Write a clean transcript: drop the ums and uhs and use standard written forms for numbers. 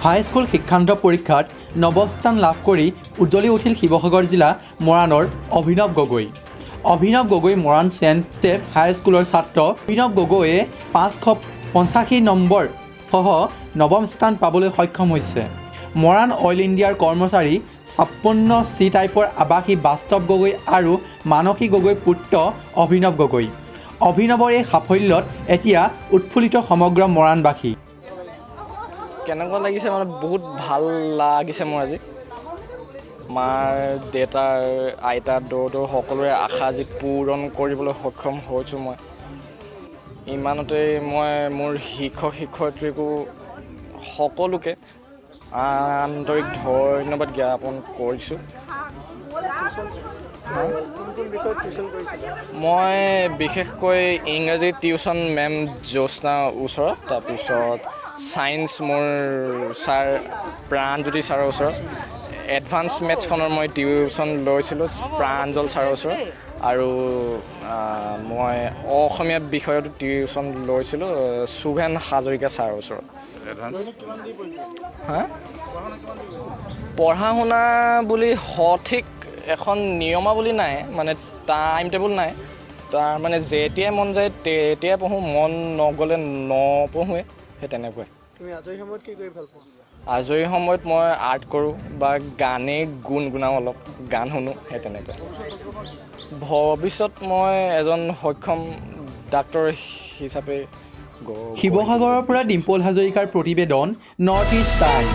High school শিক্ষান্ত পৰীক্ষাত নৱস্থান লাভ কৰি উজ্জ্বলি উঠিল শিৱসাগৰ জিলা মৰাণৰ অভিনৱ গগৈ। অভিনৱ গগৈ মৰাণ চেণ্ট হাইস্কুলৰ ছাত্ৰ। অভিনৱ গগৈয়ে 585 নম্বৰ সহ নৱম স্থান পাবলৈ সক্ষম হৈছে। মৰাণ অইল ইণ্ডিয়াৰ কৰ্মচাৰী 56 চি টাইপৰ আৱাসী বাস্তৱ গগৈ আৰু মানসী গগৈৰ পুত্ৰ অভিনৱ গগৈ। অভিনৱৰ এই সাফল্যত এতিয়া উৎফুল্লিত সমগ্ৰ মৰাণবাসী। কেনেকুৱা লাগিছে মানে বহুত ভাল লাগিছে মোৰ আজি। মাৰ দেউতাৰ আইতা দৌৰ সকলোৰে আশা আজি পূৰণ কৰিবলৈ সক্ষম হৈছোঁ মই। ইমানতে মই মোৰ শিক্ষক শিক্ষয়িত্ৰীকো সকলোকে আন্তৰিক ধন্যবাদ জ্ঞাপন কৰিছোঁ। মই বিশেষকৈ ইংৰাজী টিউশ্যন মেম জ্যোৎস্নাৰ ওচৰত, তাৰপিছত ছায়েন্স মোৰ ছাৰ প্ৰাণজ্যোতি ছাৰৰ ওচৰত, এডভান্স মেথছখনৰ মই টিউশ্যন লৈছিলোঁ প্ৰাঞ্জল ছাৰৰ ওচৰত, আৰু মই অসমীয়া বিষয়তো টিউশ্যন লৈছিলোঁ সুভেন হাজৰিকা ছাৰৰ ওচৰত। পঢ়া শুনা বুলি সঠিক এখন নিয়মাৱলী নাই, মানে টাইম টেবুল নাই। তাৰ মানে যেতিয়াই মন যায় তেতিয়াই পঢ়োঁ, মন নগ'লে নপঢ়োৱে, সেই তেনেকুৱাই। তুমি আজৰি সময়ত কি কৰি ভাল পোৱা? আজৰি সময়ত মই আৰ্ট কৰোঁ বা গানেই গুণগুণাওঁ, অলপ গান শুনো, সেই তেনেকৈ। ভৱিষ্যত মই এজন সক্ষম ডাক্তৰ হিচাপে শিৱসাগৰৰ পৰা ডিম্পল হাজৰিকাৰ প্ৰতিবেদন নৰ্থ ইষ্ট টাইম।